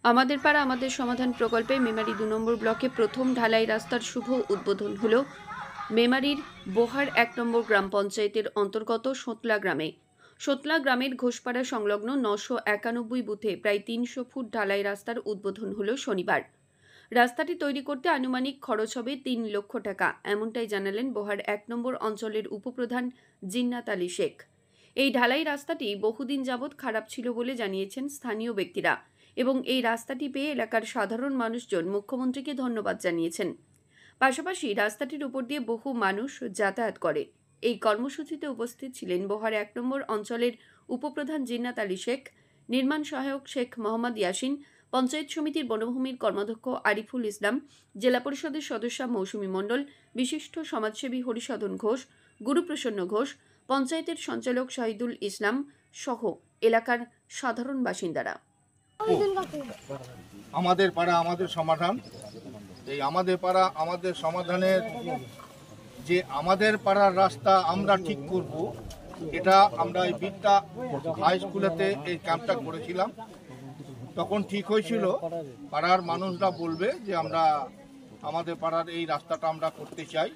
আমাদের পাড়া আমাদের সমাধান প্রকল্পে মেমারি ২ নম্বর ব্লকে প্রথম ঢালাই রাস্তার শুভ উদ্বোধন হল মেমারির বোহার ১ নম্বর গ্রাম পঞ্চায়েতের অন্তর্গত সোতলা গ্রামে। সোতলা গ্রামের ঘোষপাড়া সংলগ্ন ৯৯১ বুথে প্রায় ৩০০ ফুট ঢালাই রাস্তার উদ্বোধন হল শনিবার। রাস্তাটি তৈরি করতে আনুমানিক খরচ হবে ৩ লক্ষ টাকা, এমনটাই জানালেন বোহার ১ নম্বর অঞ্চলের উপপ্রধান জিন্নাত আলী শেখ। এই ঢালাই রাস্তাটি বহুদিন যাবৎ খারাপ ছিল বলে জানিয়েছেন স্থানীয় ব্যক্তিরা এবং এই রাস্তাটি পেয়ে এলাকার সাধারণ মানুষজন মুখ্যমন্ত্রীকে ধন্যবাদ জানিয়েছেন। পাশাপাশি রাস্তাটির উপর দিয়ে বহু মানুষ যাতায়াত করে। এই কর্মসূচিতে উপস্থিত ছিলেন বোহার ১ নম্বর অঞ্চলের উপপ্রধান জিন্নাত আলী শেখ, নির্মাণ সহায়ক শেখ মোহাম্মদ ইয়াসিন, পঞ্চায়েত সমিতির বনভূমির কর্মাধ্যক্ষ আরিফুল ইসলাম, জেলা পরিষদের সদস্যা মৌসুমী মণ্ডল, বিশিষ্ট সমাজসেবী হরিসাধন ঘোষ, গুরুপ্রসন্ন ঘোষ, পঞ্চায়েতের সঞ্চালক শাহিদুল ইসলাম সহ এলাকার সাধারণ বাসিন্দারা। আমাদের পাড়া আমাদের সমাধান। এই আমাদের পাড়া আমাদের সমাধানের যে আমাদের পাড়ার রাস্তা আমরা ঠিক করব, এটা আমরা এই বিদ্যা হাই স্কুলেতে এই ক্যাম্পটা করেছিলাম। তখন ঠিক হয়েছিল পাড়ার মানুষরা বলবে যে আমরা আমাদের পাড়ার এই রাস্তাটা আমরা করতে চাই।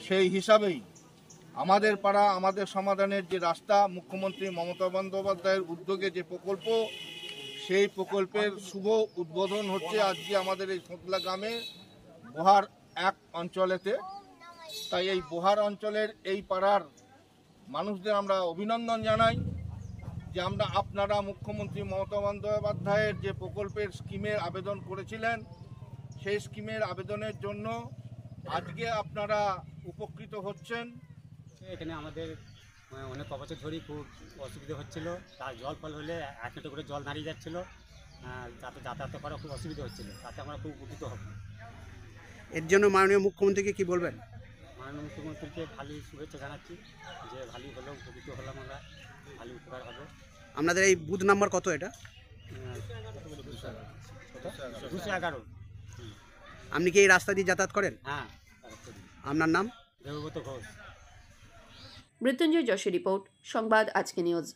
সেই হিসাবেই আমাদের পাড়া আমাদের সমাধানের যে রাস্তা, মুখ্যমন্ত্রী মমতা বন্দ্যোপাধ্যায়ের উদ্যোগে যে প্রকল্প, সেই প্রকল্পের শুভ উদ্বোধন হচ্ছে আজকে আমাদের এই সোতলা গ্রামে বোহার ১ অঞ্চলেতে। তাই এই বোহার অঞ্চলের এই পাড়ার মানুষদের আমরা অভিনন্দন জানাই যে আপনারা মুখ্যমন্ত্রী মমতা বন্দ্যোপাধ্যায়ের যে প্রকল্পের স্কিমের আবেদন করেছিলেন, সেই স্কিমের আবেদনের জন্য আজকে আপনারা উপকৃত হচ্ছেন। এখানে আমাদের অনেক বছর ধরেই খুব অসুবিধা হচ্ছিল, তার জল ফল হলে ১ মিটার করে জল দাঁড়িয়ে যাচ্ছিল, তাতে যাতায়াত করা খুব অসুবিধা হচ্ছিল। তাতে আমরা খুব উপকৃত হব। এর জন্য মাননীয় মুখ্যমন্ত্রীকে কি বলবেন? মাননীয় মুখ্যমন্ত্রীকে ভালোই শুভেচ্ছা জানাচ্ছি যে ভালোই হলেও উপকৃত হলাম, আমরা ভালো উপকার হবে। আপনাদের এই বুথ নাম্বার কত এটা? ২১১। আপনি কি এই রাস্তা দিয়ে যাতায়াত করেন? হ্যাঁ। আপনার নাম? দেবব্রত ঘোষ। মৃত্যুঞ্জয় যশের রিপোর্ট, সংবাদ আজকে নিউজ।